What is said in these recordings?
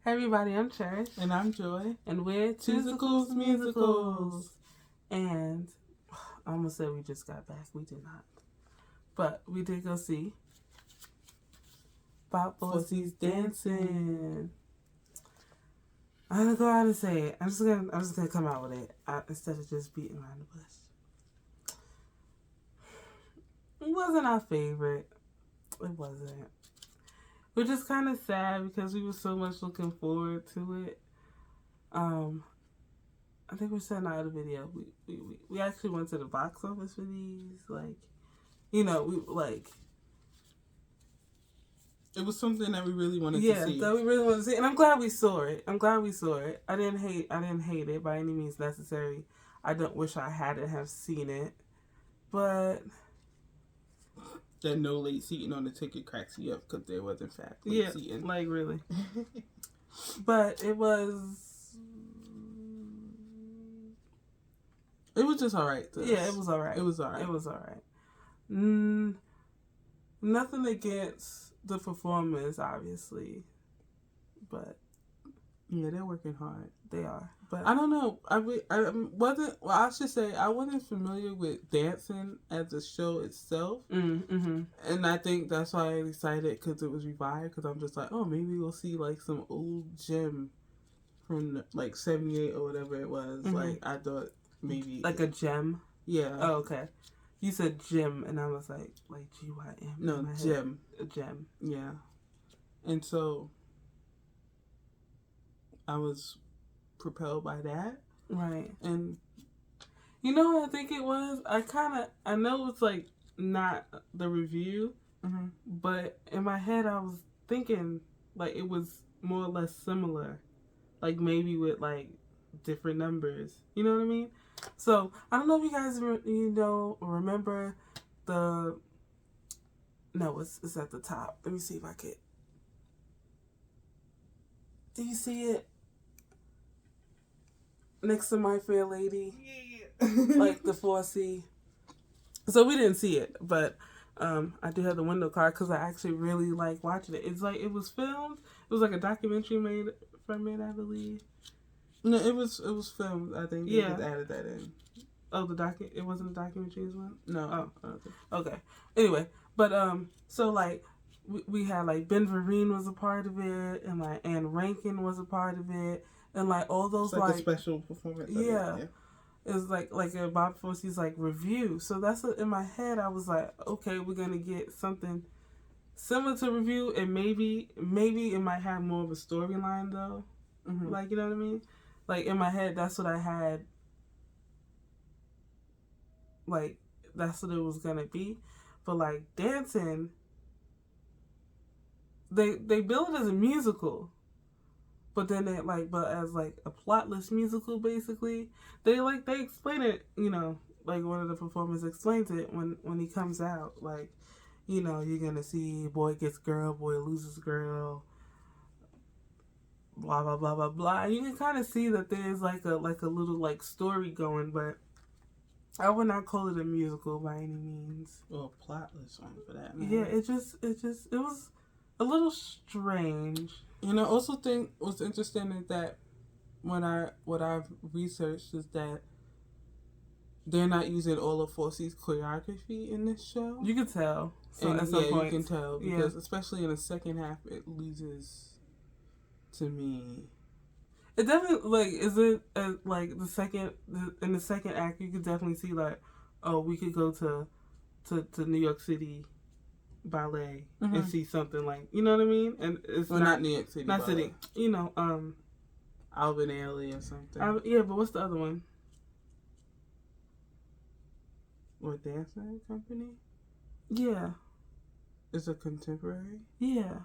Hey everybody, I'm Cherish. And I'm Joy. And we're Musicals. And I almost said we just got back. We did not. But we did go see Fosse's Dancin. I'm gonna go out and say it. I'm just gonna come out with it instead of just beating around the bush. It wasn't our favorite. It wasn't. We're just kind of sad because we were so much looking forward to it. I think we're sending out a video. We actually went to the box office for these. It was something that we really wanted to see. Yeah, that we really wanted to see, and I'm glad we saw it. I didn't hate it by any means necessary. I don't wish I hadn't have seen it, but that no late seating on the ticket cracks you up because there was in fact late seating. Like really. But it was just alright. Yeah, it was alright. It was alright. Nothing against the performers, obviously, but yeah, they're working hard. They are. But I don't know. I wasn't. Well, I should say I wasn't familiar with Dancin as a show itself, and I think that's why I'm excited because it was revived. Because I'm just like, oh, maybe we'll see like some old gem from like '78 or whatever it was. Like I thought maybe like a gem. Yeah. Oh, okay. You said gym, and I was like GYM. No, gem. A gem. Yeah. And so I was propelled by that. Right. And you know what I think it was? I know it's like not the review, but in my head I was thinking like it was more or less similar. Like maybe with like different numbers. You know what I mean? So, I don't know if you guys, remember the... No, it's at the top. Let me see if I could... Do you see it? Next to My Fair Lady? Yeah. Like the Fosse. So, we didn't see it, but I do have the window card because I actually really like watching it. It's like, it was filmed. It was like a documentary made from it, I believe. No, it was filmed. I think they just added that in. Oh, it wasn't a documentary as well? No. Oh, okay. Anyway, but so like we had like Ben Vereen was a part of it, and like Anne Rankin was a part of it, and like all those it's like a special performance. Yeah. It was like a Bob Fosse's like review. So that's what, in my head I was like, okay, we're gonna get something similar to review, and maybe it might have more of a storyline though. Like, you know what I mean? Like, in my head, that's what I had. Like, that's what it was gonna be. But, like, Dancin, they bill it as a musical. But then but as, like, a plotless musical, basically. They explain it, like, one of the performers explains it when he comes out. Like, you're gonna see boy gets girl, boy loses girl. Blah blah blah blah blah. And you can kind of see that there's like a little like story going, but I would not call it a musical by any means. Well, plotless one for that. Yeah, it was a little strange. And I also think what's interesting is that what I've researched is that they're not using all of Fosse's choreography in this show. You can tell. So and, at some point, you can tell because especially in the second half, it loses. To me, it definitely in the second act you could definitely see like, oh, we could go to New York City ballet and see something like, you know what I mean? And it's not New York City, not ballet. City, Alvin Ailey or something. But what's the other one? Or Dancin Company? Yeah, it's a contemporary. Yeah,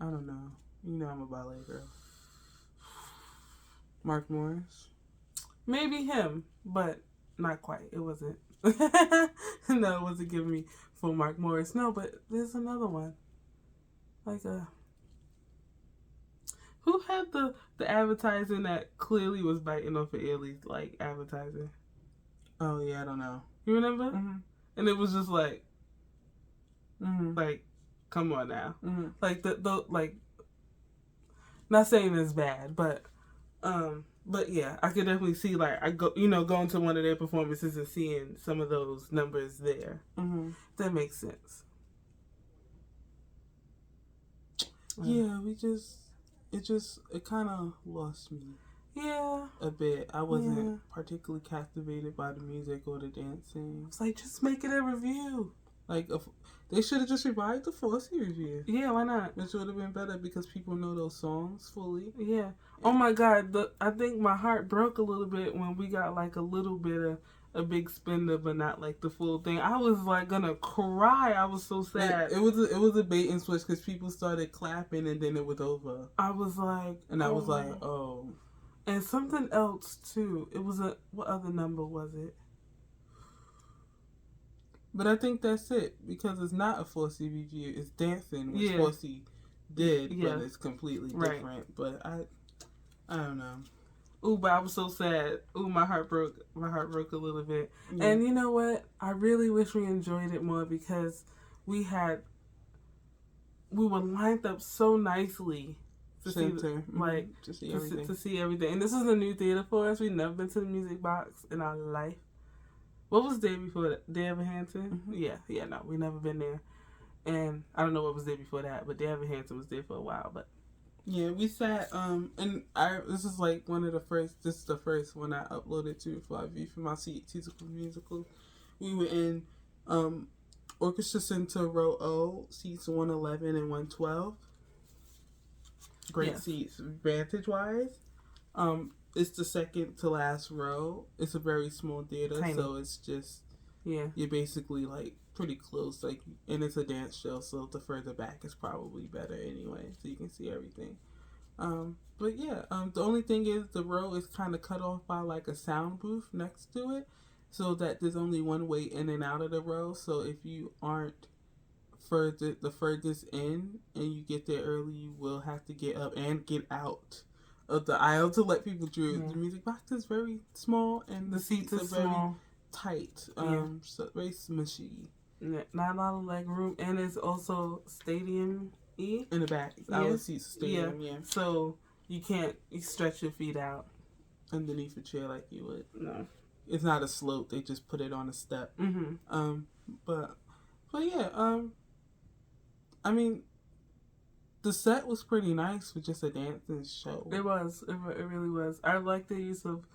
I don't know. I'm a ballet girl. Mark Morris? Maybe him, but not quite. It wasn't. No, it wasn't giving me full Mark Morris. No, but there's another one. Like who had the advertising that clearly was biting off of Ailey's like advertising? Oh yeah, I don't know. You remember? And it was just like, like, come on now, like the Not saying it's bad, but yeah, I could definitely see like I go, going to one of their performances and seeing some of those numbers there. Mm-hmm. That makes sense. Yeah, it kind of lost me. Yeah, a bit. I wasn't particularly captivated by the music or the dancing. It's like, just make it a review. Like, they should have just revived the Fosse review. Yeah, why not? Which would have been better because people know those songs fully. Yeah. Oh my God, I think my heart broke a little bit when we got like a little bit of a big spender, but not like the full thing. I was like gonna cry. I was so sad. It was a bait and switch because people started clapping and then it was over. I was like, and I was like, oh. And something else too. It was what other number was it? But I think that's it because it's not a Fosse review. It's Dancin, which Fosse did, but it's completely different. Right. But I don't know. Ooh, but I was so sad. Ooh, my heart broke. My heart broke a little bit. Yeah. And you know what? I really wish we enjoyed it more because we were lined up so nicely to see to see everything. And this is a new theater for us. We've never been to the Music Box in our life. What was there before that? Day of Hampton? Mm-hmm. Yeah, no, we never been there. And I don't know what was there before that, but Day of Hampton was there for a while, but yeah, we sat, and this is like this is the first one I uploaded to for my musical. We were in, Orchestra Center row O, seats 111 and 112. Great seats, vantage-wise. It's the second to last row. It's a very small theater, so it's just, you're basically like pretty close, like, and it's a dance show, so the further back is probably better anyway, so you can see everything. But yeah, the only thing is the row is kind of cut off by like a sound booth next to it, so that there's only one way in and out of the row. So if you aren't the furthest in and you get there early, you will have to get up and get out of the aisle to let people through. The Music Box is very small and the seats are very tight, so very smushy. Not a lot of leg room, and it's also stadium-y. In the back, our seats stadium, So you can't stretch your feet out underneath a chair like you would. No, it's not a slope. They just put it on a step. Mm-hmm. But yeah. I mean, the set was pretty nice for just a dancing show. It was. It really was. I like the use of,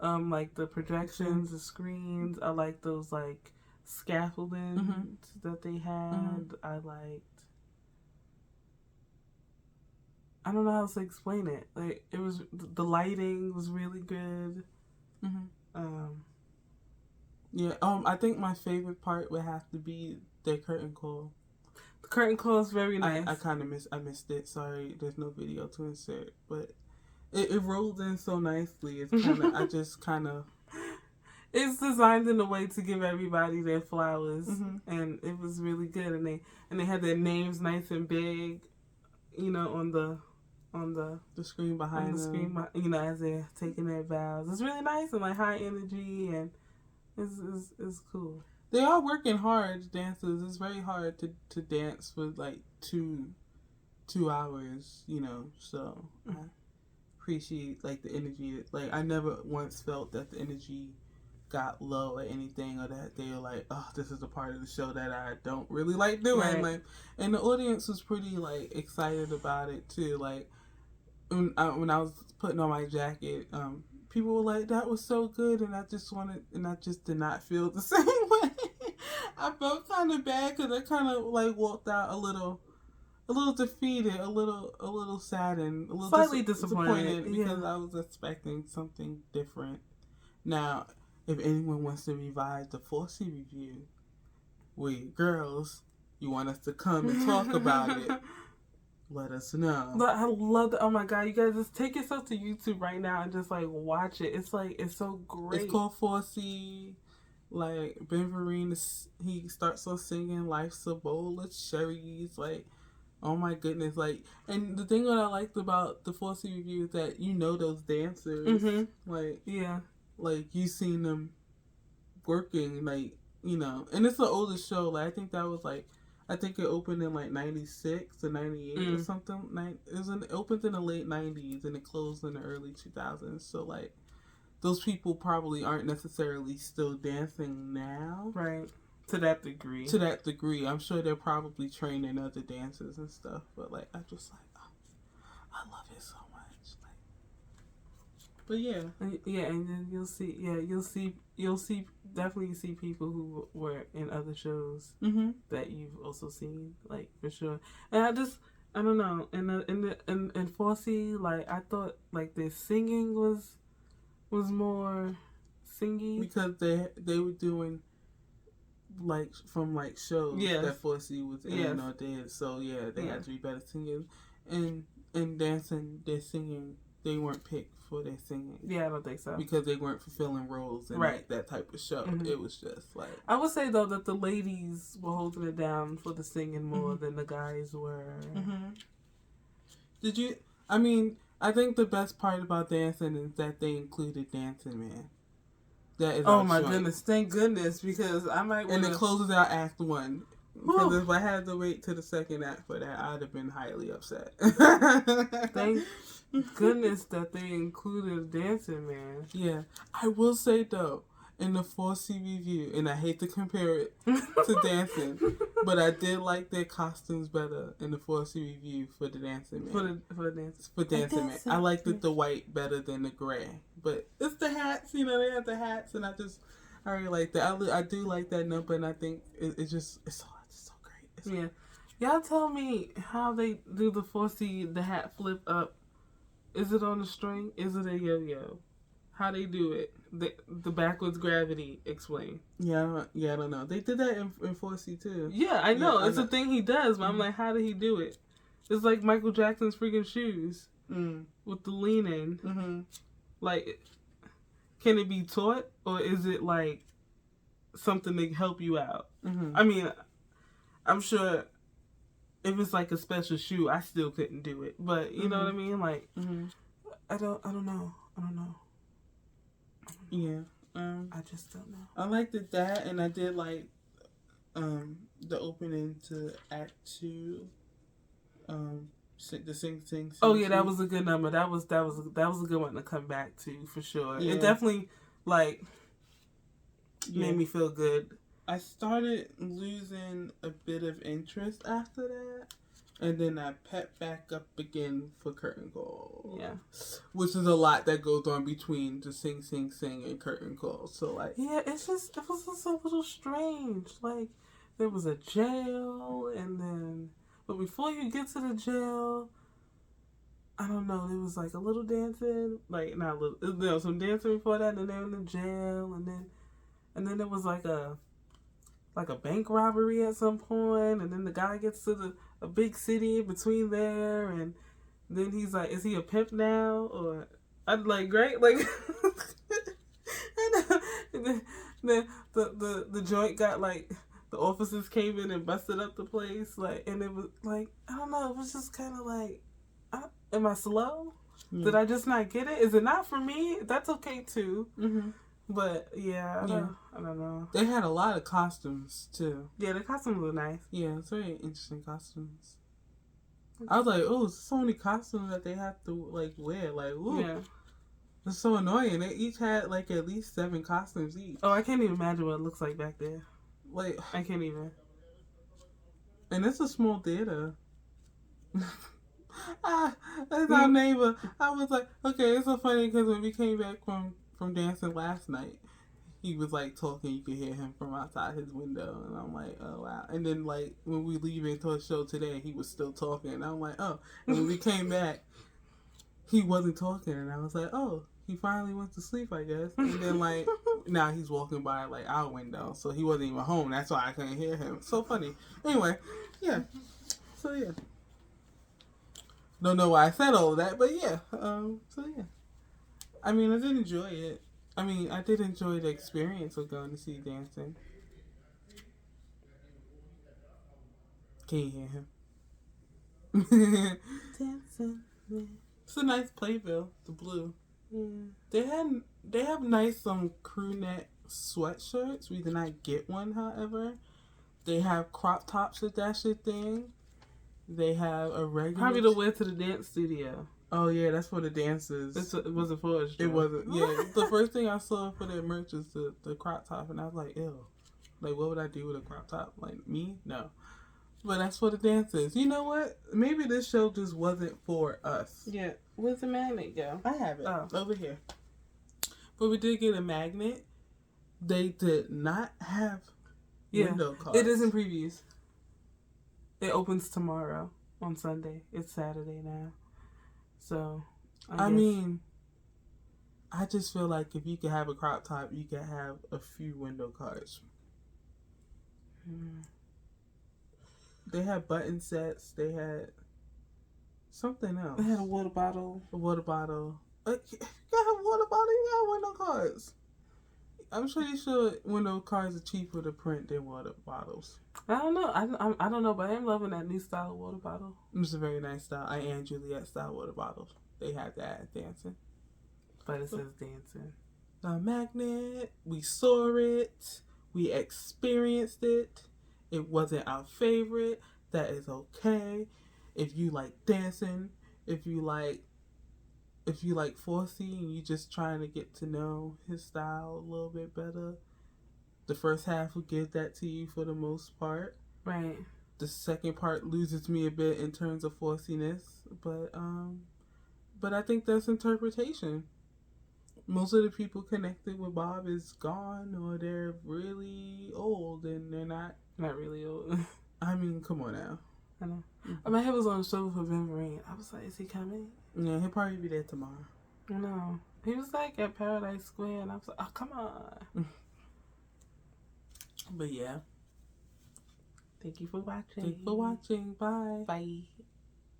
like the projections, the screens. I like those like scaffolding that they had. I liked. I don't know how to explain it. Like, it was, the lighting was really good. I think my favorite part would have to be the curtain call. The curtain call is very nice. I missed it. Sorry, there's no video to insert, but it rolled in so nicely. It's kind of It's designed in a way to give everybody their flowers, and it was really good. And they had their names nice and big, on the screen behind them. As they're taking their vows. It's really nice and like high energy, and it's cool. They are working hard, dancers. It's very hard to dance for like two hours, so I appreciate like the energy. Like, I never once felt that the energy got low or anything, or that they were like, oh, this is a part of the show that I don't really like doing. Right. Like, and the audience was pretty like excited about it too. Like, when I was putting on my jacket, people were like, that was so good, and I just did not feel the same way. I felt kind of bad because I kind of like walked out a little defeated, a little saddened, a little slightly disappointed because I was expecting something different. Now, if anyone wants to revive the Fosse review, girls, you want us to come and talk about it, let us know. But I love oh my God, you guys, just take yourself to YouTube right now and just like watch it. It's like, it's so great. It's called Fosse. Like, Ben Vereen, he starts off singing Life's a Bowl of Cherries. Like, oh my goodness. Like, and the thing that I liked about the Fosse review is that those dancers. Like, like, you seen them working, like, and it's an older show. Like, I think I think it opened in like 96 or 98 or something. It opened in the late 90s and it closed in the early 2000s. So like those people probably aren't necessarily still dancing now. Right. To that degree. To that degree. I'm sure they're probably training other dancers and stuff. But like, I just like, oh, I love it so much. Like, but yeah. Yeah, and then you'll see, definitely see people who were in other shows that you've also seen, like, for sure. And I don't know, in Fosse, like, I thought, like, their singing was more singy. Because they were doing, like, from, like, shows that Fosse was in or did. So, yeah, they had to be better singers. And Dancin, their singing, they weren't picked for their singing. Yeah, I don't think so. Because they weren't fulfilling roles in like, that type of show. It was just, like... I would say, though, that the ladies were holding it down for the singing more than the guys were. Did you... I mean, I think the best part about Dancin is that they included Dancin Man. That is my goodness. Thank goodness, because I might And it closes out Act 1. Because if I had to wait to the second act for that, I'd have been highly upset. Thank goodness that they included Dancin Man. Yeah. I will say, though, in the Fosse review, and I hate to compare it to Dancin, but I did like their costumes better in the Fosse review for the Dancin Man. For Dancin Man. I liked the white better than the gray. But it's the hats, they have the hats, and I really like that. I do like that number, and I think it's so great. Yeah. Y'all tell me how they do the Fosse, the hat flip up. Is it on a string? Is it a yo-yo? How they do it? The backwards gravity, explain. Yeah, I don't know. They did that in Fosse too. Yeah, I know. It's a thing he does, but I'm like, how did he do it? It's like Michael Jackson's freaking shoes with the leaning. Like, can it be taught, or is it like something to help you out? I mean, I'm sure if it's like a special shoe, I still couldn't do it. But you know what I mean? Like, I don't know. Yeah. I just don't know. I liked that, and I did like the opening to Act 2. The sing. Oh yeah, that was a good number. That was a good one to come back to for sure. Yeah. It definitely made me feel good. I started losing a bit of interest after that, and then I pepped back up again for Curtain Call. Yeah, which is a lot that goes on between the sing and Curtain Call. So like, yeah, it was just a little strange. Like there was a jail, and then but before you get to the jail, I don't know. There was like a little dancing, like not a little. There was some dancing before that, and then in the jail, and then there was like a bank robbery at some point, and then the guy gets to a big city in between there, and then he's like, is he a pimp now? Or I'm like, great, like and then the joint got like the officers came in and busted up the place, like, and it was like, I don't know, it was just kind of like, am I slow? Did I just not get it? Is it not for me? That's okay too. But yeah, I don't know. They had a lot of costumes too. Yeah, the costumes were nice. Yeah, it's very interesting costumes. I was like, oh, so many costumes that they have to like wear. Like, ooh, yeah. It's so annoying. They each had like at least 7 costumes each. Oh, I can't even imagine what it looks like back there. Like, I can't even. And it's a small theater. That's our neighbor. I was like, okay, it's so funny because when we came back from Dancin last night, he was like talking. You could hear him from outside his window, and I'm like, oh wow. And then like when we leave into a show today, he was still talking. And I'm like, oh. And when we came back, he wasn't talking, and I was like, oh, he finally went to sleep, I guess. And then like now he's walking by like our window, so he wasn't even home. That's why I couldn't hear him. So funny. Anyway, yeah. So yeah. Don't know why I said all of that, but yeah. So yeah. I mean, I did enjoy it. I mean, I did enjoy the experience of going to see Dancin. Can you hear him? Dancin. It's a nice playbill, the blue. Yeah. They have nice crew neck sweatshirts. We did not get one, however. They have crop tops if that's your thing. They have a regular. Probably to wear to the dance studio. Oh yeah, that's for the dancers. It wasn't for us. It wasn't. Yeah, the first thing I saw for their merch was the crop top, and I was like, ew. Like, what would I do with a crop top? Like, me? No. But that's for the dancers. You know what? Maybe this show just wasn't for us. Yeah. Where's the magnet go? I have it. Over here. But we did get a magnet. They did not have window cards. It is in previews. It opens tomorrow on Sunday. It's Saturday now. So, I mean, I just feel like if you could have a crop top, you could have a few window cards. They had button sets. They had something else. They had a water bottle. A water bottle. You got a water bottle. You got window cards. I'm pretty sure window cards are cheaper to print than water bottles. I don't know. I don't know, but I am loving that new style of water bottle. It's a very nice style. I and Juliet style water bottles. They have that at Dancin. But it says Dancin. A magnet. We saw it. We experienced it. It wasn't our favorite. That is okay. If you like dancing, if you like Fosse and you just trying to get to know his style a little bit better, the first half will give that to you for the most part. Right. The second part loses me a bit in terms of Fossiness, but I think that's interpretation. Most of the people connected with Bob is gone, or they're really old, and they're not really old. I mean, come on now. I know. My head was on the show for Ben Vereen. I was like, is he coming? Yeah, he'll probably be there tomorrow. I know. He was like at Paradise Square, and I was like, oh, come on. But yeah. Thank you for watching. Thank you for watching. Bye. Bye.